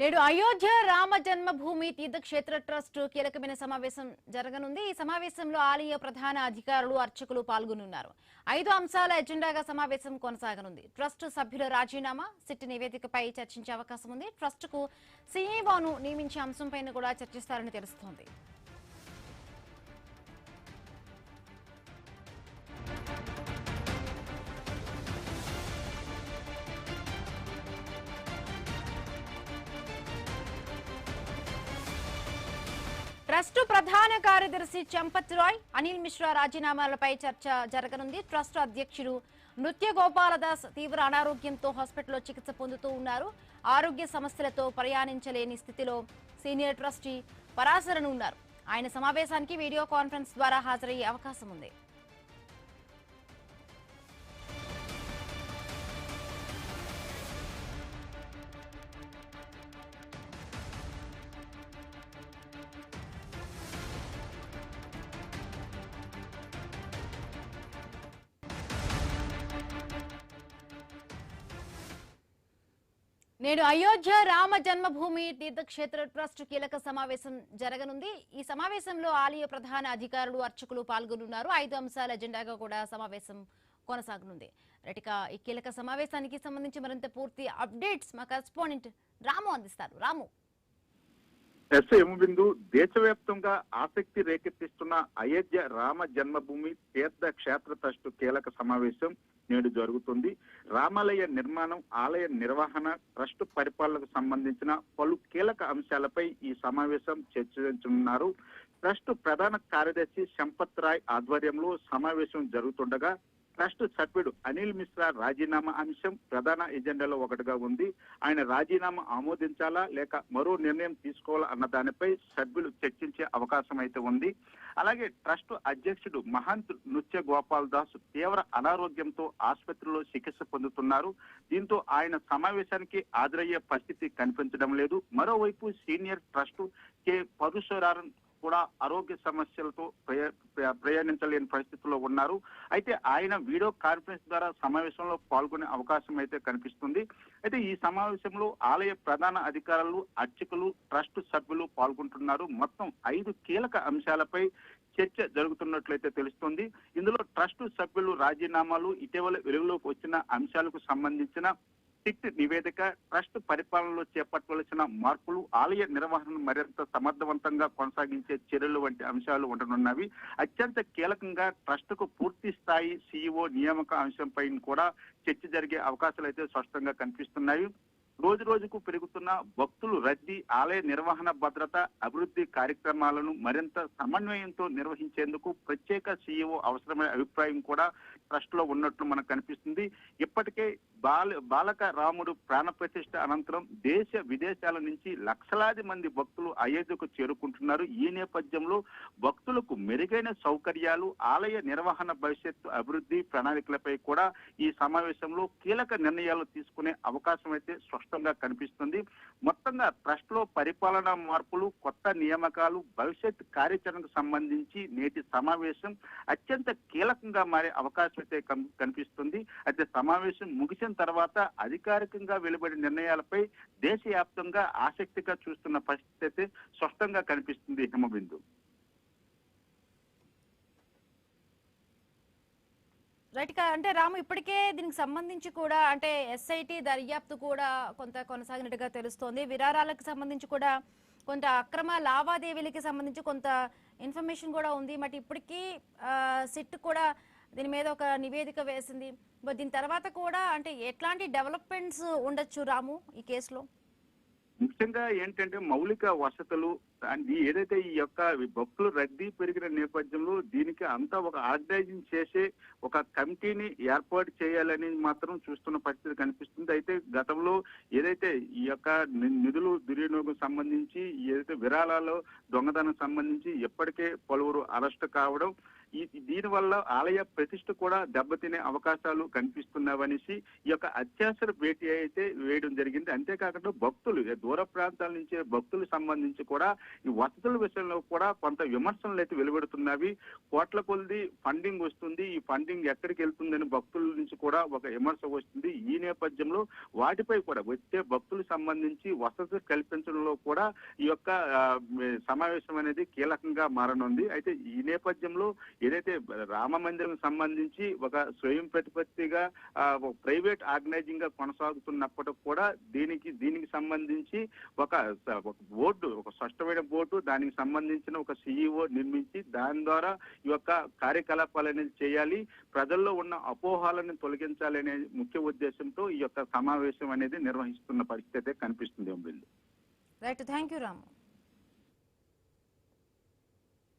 నేడు అయోధ్య రామ జన్మభూమి తీర్థక్షేత్ర ట్రస్ట్ కీలకమైన సమావేశం జరగనుంది. ఈ సమావేశంలో ఆలయ ప్రధాన అధికారులు, అర్చకులు పాల్గొనున్నారు. 5 అంశాల ఎజెండాగా సమావేశం కొనసాగనుంది. ట్రస్ట్ సభ్యుల రాజీనామా, సిట్ నివేదికపై చర్చించే అవకాశం ఉంది. ట్రస్టుకు సీఈఓను నియమించే అంశంపైన కూడా చర్చిస్తారని తెలుస్తోంది. ట్రస్ట్ ప్రధాన కార్యదర్శి చంపత్ రాయ్, అనిల్ మిశ్రా రాజీనామాలపై చర్చ జరగనుంది. ట్రస్ట్ అధ్యక్షుడు నృత్య గోపాలదాస్ తీవ్ర అనారోగ్యంతో హాస్పిటల్లో చికిత్స పొందుతూ ఉన్నారు. ఆరోగ్య సమస్యలతో ప్రయాణించలేని స్థితిలో సీనియర్ ట్రస్టీ పరాశరన్ ఉన్నారు. ఆయన సమావేశానికి వీడియో కాన్ఫరెన్స్ ద్వారా హాజరయ్యే అవకాశం ఉంది. నేడు అయోధ్య రామ జన్మభూమి తీర్థక్షేత్ర ట్రస్ట్ కీలక సమావేశం జరగనుంది. ఈ సమావేశంలో ఆలయ ప్రధాన అధికారులు, అర్చకులు పాల్గొనున్నారు. 5 అంశాల ఎజెండాగా కూడా సమావేశం కొనసాగనుంది. ఈ కీలక సమావేశానికి సంబంధించి మరింత పూర్తి అప్డేట్స్ మా కరెస్పాండెంట్ రాము అందిస్తారు. రాము. బిందు దేశవ్యాప్తంగా ఆసక్తి రేకెత్తిస్తున్న అయోధ్య రామ జన్మభూమి తీర్థ క్షేత్ర ట్రస్ట్ కీలక సమావేశం నేడు జరుగుతుంది. రామాలయ నిర్మాణం, ఆలయ నిర్వహణ, ట్రస్ట్ పరిపాలనకు సంబంధించిన పలు కీలక అంశాలపై ఈ సమావేశం చర్చించనున్నారు. ట్రస్ట్ ప్రధాన కార్యదర్శి సంపత్ రాయ్ ఆధ్వర్యంలో సమావేశం జరుగుతుండగా ట్రస్ట్ సభ్యుడు అనిల్ మిశ్రా రాజీనామా అంశం ప్రధాన ఎజెండాలో ఒకటిగా ఉంది. ఆయన రాజీనామా ఆమోదించాలా లేక మరో నిర్ణయం తీసుకోవాలా అన్న దానిపై సభ్యులు చర్చించే అవకాశం అయితే ఉంది. అలాగే ట్రస్ట్ అధ్యక్షుడు మహంత్ నృత్య గోపాల్ దాస్ తీవ్ర అనారోగ్యంతో ఆసుపత్రిలో చికిత్స పొందుతున్నారు. దీంతో ఆయన సమావేశానికి హాజరయ్యే పరిస్థితి కనిపించడం లేదు. మరోవైపు సీనియర్ ట్రస్ట్ కె పరశురారన్ కూడా ఆరోగ్య సమస్యలతో ప్రయాణించలేని పరిస్థితుల్లో ఉన్నారు. అయితే ఆయన వీడియో కాన్ఫరెన్స్ ద్వారా సమావేశంలో పాల్గొనే అవకాశం అయితే కనిపిస్తుంది. అయితే ఈ సమావేశంలో ఆలయ ప్రధాన అధికారులు, అర్చకులు, ట్రస్ట్ సభ్యులు పాల్గొంటున్నారు. మొత్తం 5 కీలక అంశాలపై చర్చ జరుగుతున్నట్లయితే తెలుస్తుంది. ఇందులో ట్రస్ట్ సభ్యులు రాజీనామాలు, ఇటీవల వెలుగులోకి వచ్చిన అంశాలకు సంబంధించిన సిట్ నివేదిక, ట్రస్ట్ పరిపాలనలో చేపట్టవలసిన మార్పులు, ఆలయ నిర్వహణను మరింత సమర్థవంతంగా కొనసాగించే చర్యలు వంటి అంశాలు ఉండనున్నవి. అత్యంత కీలకంగా ట్రస్ట్ కు పూర్తి స్థాయి సీఈఓ నియామక అంశంపై కూడా చర్చ జరిగే అవకాశాలు అయితే స్పష్టంగా కనిపిస్తున్నాయి. రోజు రోజుకు పెరుగుతున్న భక్తులు రద్దీ, ఆలయ నిర్వహణ, భద్రత, అభివృద్ధి కార్యక్రమాలను మరింత సమన్వయంతో నిర్వహించేందుకు ప్రత్యేక సీఈఓ అవసరమైన అభిప్రాయం కూడా ట్రస్ట్ లో ఉన్నట్లు మనకు కనిపిస్తుంది. ఇప్పటికే బాలక రాముడు ప్రాణ ప్రతిష్ఠ అనంతరం దేశ విదేశాల నుంచి లక్షలాది మంది భక్తులు అయోధ్యకు చేరుకుంటున్నారు. ఈ నేపథ్యంలో భక్తులకు మెరుగైన సౌకర్యాలు, ఆలయ నిర్వహణ, భవిష్యత్తు అభివృద్ధి ప్రణాళికలపై కూడా ఈ సమావేశంలో కీలక నిర్ణయాలు తీసుకునే అవకాశం అయితే స్పష్టంగా కనిపిస్తుంది. మొత్తంగా ట్రస్ట్ లో పరిపాలనా మార్పులు, కొత్త నియామకాలు, భవిష్యత్ కార్యాచరణకు సంబంధించి నేటి సమావేశం అత్యంత కీలకంగా మారే అవకాశం అయితే కనిపిస్తుంది. అయితే సమావేశం ముగిసిన తర్వాత అధికారికంగా వెలువడిన నిర్ణయాలపై దేశవ్యాప్తంగా ఆసక్తిగా చూస్తున్న పరిస్థితి అయితే స్పష్టంగా కనిపిస్తుంది. హిమబిందు. అంటే రాము, ఇప్పటికే దీనికి సంబంధించి కూడా అంటే ఎస్ఐటి దర్యాప్తు కూడా కొంత కొనసాగినట్టుగా తెలుస్తోంది. విరాళాలకు సంబంధించి కూడా కొంత అక్రమ లావాదేవీలకి సంబంధించి కొంత ఇన్ఫర్మేషన్ కూడా ఉంది. మరి ఇప్పటికీ సిట్ కూడా దీని మీద ఒక నివేదిక వేసింది. దీని తర్వాత కూడా అంటే ఎట్లాంటి డెవలప్మెంట్స్ ఉండొచ్చు రాము ఈ కేసులో? ముఖ్యంగా ఏంటంటే మౌలిక వసతులు, ఏదైతే ఈ యొక్క భక్తులు రద్దీ పెరిగిన నేపథ్యంలో దీనికి అంతా ఒక ఆర్గనైజింగ్ చేసే ఒక కమిటీని ఏర్పాటు చేయాలని మాత్రం చూస్తున్న పరిస్థితి కనిపిస్తుంది. అయితే గతంలో ఏదైతే ఈ యొక్క నిధులు దుర్వినియోగం సంబంధించి, ఏదైతే విరాళాలు దొంగతనం సంబంధించి ఎప్పటికే పలువురు అరెస్ట్ కావడం, దీనివల్ల ఆలయ ప్రతిష్ఠ కూడా దెబ్బతినే అవకాశాలు కనిపిస్తున్నావనేసి ఈ యొక్క అత్యవసర భేటీ అయితే వేయడం జరిగింది. అంతేకాకుండా భక్తులు దూర ప్రాంతాల నుంచి భక్తులకు సంబంధించి కూడా ఈ వసతుల విషయంలో కూడా కొంత విమర్శలు అయితే వెలువడుతున్నవి. కోట్ల కొద్ది ఫండింగ్ వస్తుంది, ఈ ఫండింగ్ ఎక్కడికి వెళ్తుందని భక్తుల నుంచి కూడా ఒక విమర్శ వస్తుంది. ఈ నేపథ్యంలో వాటిపై కూడా వచ్చే భక్తులకు సంబంధించి వసతులు కల్పించడంలో కూడా ఈ యొక్క సమావేశం అనేది కీలకంగా మారనుంది. అయితే ఈ నేపథ్యంలో ఏదైతే రామ మందిరం సంబంధించి ఒక స్వయం ప్రతిపత్తిగా ప్రైవేట్ ఆర్గనైజింగ్ గా కొనసాగుతున్నప్పటికి కూడా దీనికి సంబంధించి ఒక బోర్డు, ఒక స్పష్టమైన బోర్డు, దానికి సంబంధించిన ఒక సిఇఓ నిర్మించి దాని ద్వారా ఈ యొక్క కార్యకలాపాలు అనేది చేయాలి, ప్రజల్లో ఉన్న అపోహాలను తొలగించాలనే ముఖ్య ఉద్దేశంతో ఈ యొక్క సమావేశం అనేది నిర్వహిస్తున్న పరిస్థితి అయితే కనిపిస్తుంది. Right, thank you Ramu.